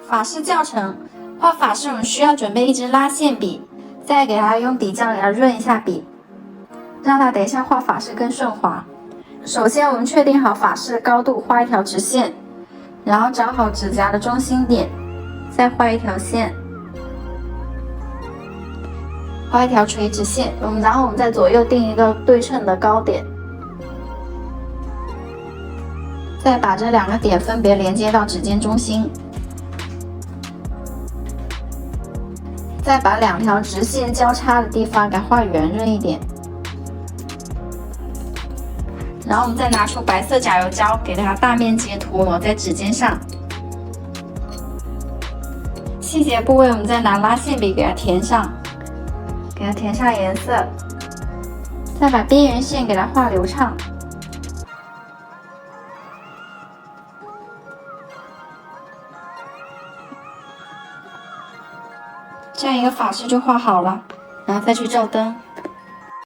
法式教程画法式我们需要准备一支拉线笔，再给它用底浆给它润一下笔，让它等一下画法式更顺滑。首先我们确定好法式的高度，画一条直线，然后找好指甲的中心点，再画一条线，画一条垂直线，然后我们在左右定一个对称的高点，再把这两个点分别连接到指尖中心，再把两条直线交叉的地方给画圆润一点，然后我们再拿出白色甲油胶，给它大面积涂抹在指尖上。细节部位我们再拿拉线笔给它填上，颜色，再把边缘线给它画流畅。这样一个法式就画好了，然后再去照灯。